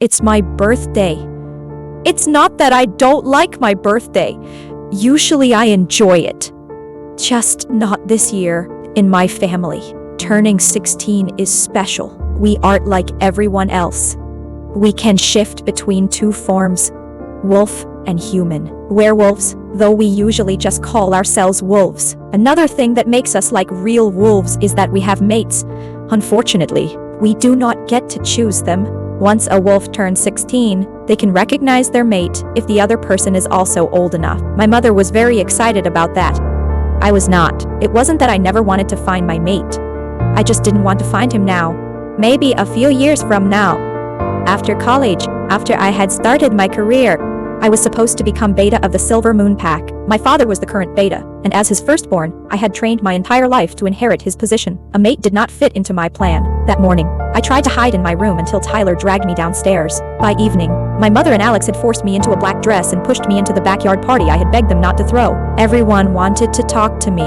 It's my birthday. It's not that I don't like my birthday. Usually I enjoy it. Just not this year. In my family, turning 16 is special. We aren't like everyone else. We can shift between two forms, wolf and human. Werewolves, though we usually just call ourselves wolves. Another thing that makes us like real wolves is that we have mates. Unfortunately, we do not get to choose them. Once a wolf turns 16, they can recognize their mate if the other person is also old enough. My mother was very excited about that. I was not. It wasn't that I never wanted to find my mate. I just didn't want to find him now. Maybe a few years from now. After college, after I had started my career, I was supposed to become beta of the Silver Moon Pack. My father was the current beta, and as his firstborn, I had trained my entire life to inherit his position. A mate did not fit into my plan. That morning, I tried to hide in my room until Tyler dragged me downstairs. By evening, my mother and Alex had forced me into a black dress and pushed me into the backyard party I had begged them not to throw. Everyone wanted to talk to me.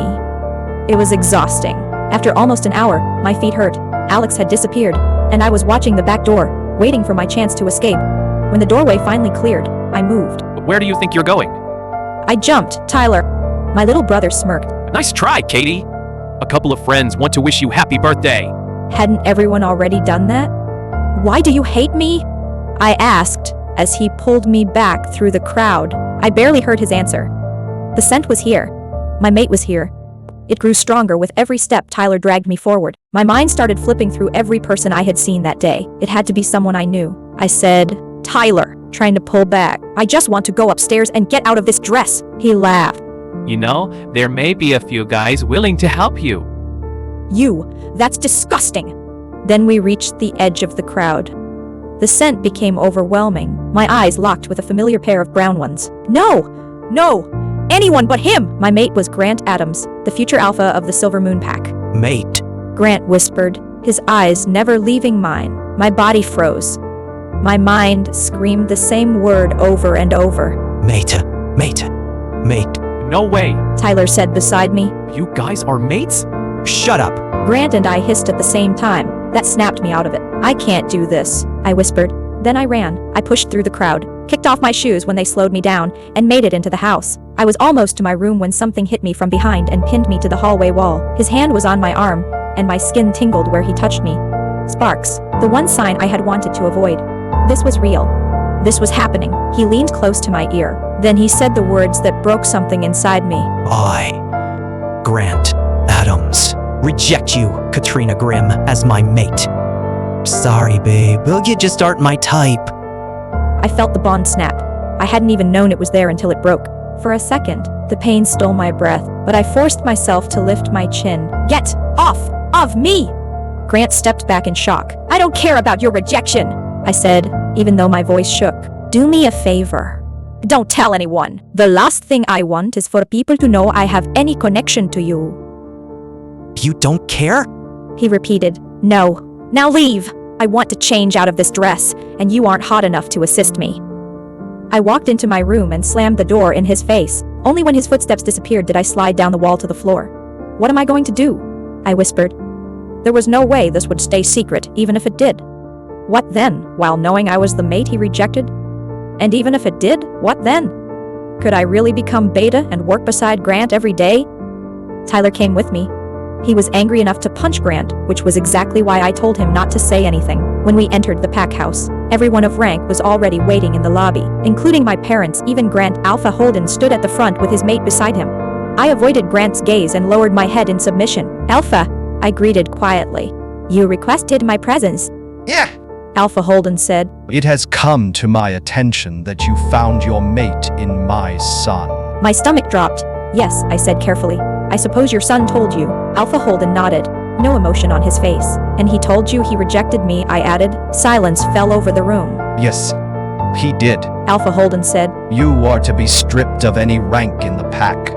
It was exhausting. After almost an hour, my feet hurt. Alex had disappeared, and I was watching the back door, waiting for my chance to escape. When the doorway finally cleared, I moved. Where do you think you're going? I jumped, Tyler. My little brother smirked. Nice try, Katie. A couple of friends want to wish you happy birthday. Hadn't everyone already done that? Why do you hate me? I asked as he pulled me back through the crowd. I barely heard his answer. The scent was here. My mate was here. It grew stronger with every step Tyler dragged me forward. My mind started flipping through every person I had seen that day. It had to be someone I knew. I said, Tyler, trying to pull back. I just want to go upstairs and get out of this dress. He laughed. You know, there may be a few guys willing to help you. That's disgusting. Then we reached the edge of the crowd. The scent became overwhelming. My eyes locked with a familiar pair of brown ones. No! Anyone but him! My mate was Grant Adams, the future alpha of the Silver Moon Pack. Mate. Grant whispered, his eyes never leaving mine. My body froze. My mind screamed the same word over and over. Mate. No way. Tyler said beside me. You guys are mates? Shut up. Grant and I hissed at the same time. That snapped me out of it. I can't do this, I whispered. Then I ran. I pushed through the crowd, kicked off my shoes when they slowed me down, and made it into the house. I was almost to my room when something hit me from behind and pinned me to the hallway wall. His hand was on my arm, and my skin tingled where he touched me. Sparks, the one sign I had wanted to avoid. This was real. This was happening. He leaned close to my ear. Then he said the words that broke something inside me. I, Grant Adams, reject you, Katrina Grimm, as my mate. Sorry, babe. You just aren't my type. I felt the bond snap. I hadn't even known it was there until it broke. For a second, the pain stole my breath, but I forced myself to lift my chin. Get off of me! Grant stepped back in shock. I don't care about your rejection, I said, even though my voice shook. Do me a favor. Don't tell anyone. The last thing I want is for people to know I have any connection to you. You don't care? He repeated. No. Now leave. I want to change out of this dress, and you aren't hot enough to assist me. I walked into my room and slammed the door in his face. Only when his footsteps disappeared did I slide down the wall to the floor. What am I going to do? I whispered. There was no way this would stay secret, even if it did. What then, while knowing I was the mate he rejected? And even if it did, what then? Could I really become beta and work beside Grant every day? Tyler came with me. He was angry enough to punch Grant, which was exactly why I told him not to say anything. When we entered the pack house, everyone of rank was already waiting in the lobby, including my parents. Even Grant Alpha Holden stood at the front with his mate beside him. I avoided Grant's gaze and lowered my head in submission. Alpha, I greeted quietly. You requested my presence. Yeah. Alpha Holden said. It has come to my attention that you found your mate in my son. My stomach dropped. Yes, I said carefully. I suppose your son told you. Alpha Holden nodded, no emotion on his face. And he told you he rejected me, I added. Silence fell over the room. Yes, he did. Alpha Holden said. You are to be stripped of any rank in the pack.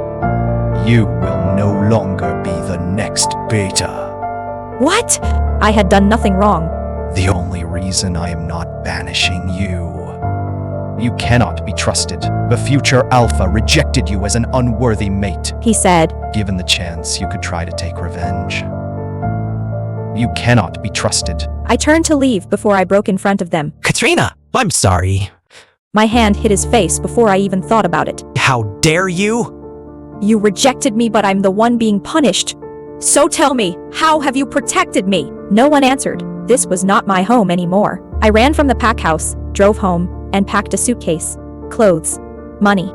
You will no longer be the next beta. What? I had done nothing wrong. The only reason I am not banishing you. You cannot be trusted. The future Alpha rejected you as an unworthy mate. He said. Given the chance, you could try to take revenge. You cannot be trusted. I turned to leave before I broke in front of them. Katrina! I'm sorry. My hand hit his face before I even thought about it. How dare you? You rejected me, but I'm the one being punished. So tell me, how have you protected me? No one answered. This was not my home anymore. I ran from the pack house, drove home, and packed a suitcase. Clothes. Money.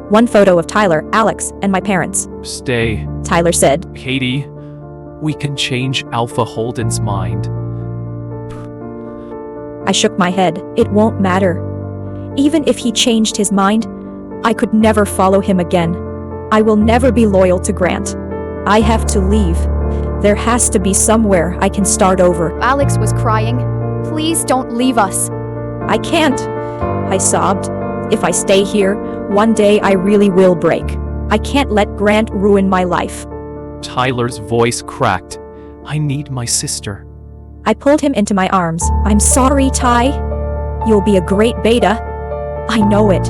One photo of Tyler, Alex, and my parents. Stay. Tyler said. Katie, we can change Alpha Holden's mind. I shook my head. It won't matter. Even if he changed his mind, I could never follow him again. I will never be loyal to Grant. I have to leave. There has to be somewhere I can start over. Alex was crying. Please don't leave us. I can't, I sobbed. If I stay here, one day I really will break. I can't let Grant ruin my life. Tyler's voice cracked. I need my sister. I pulled him into my arms. I'm sorry, Ty. You'll be a great beta. I know it.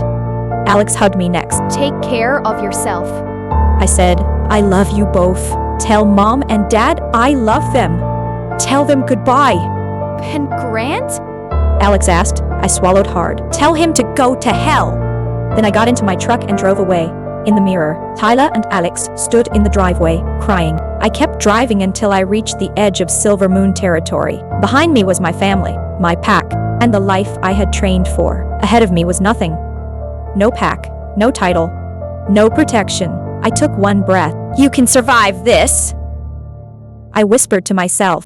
Alex hugged me next. Take care of yourself. I said, I love you both. Tell Mom and Dad I love them. Tell them goodbye. And Grant? Alex asked. I swallowed hard. Tell him to go to hell. Then I got into my truck and drove away. In the mirror, Tyler and Alex stood in the driveway, crying. I kept driving until I reached the edge of Silver Moon territory. Behind me was my family, my pack, and the life I had trained for. Ahead of me was nothing. No pack, no title, no protection. I took one breath. You can survive this, I whispered to myself.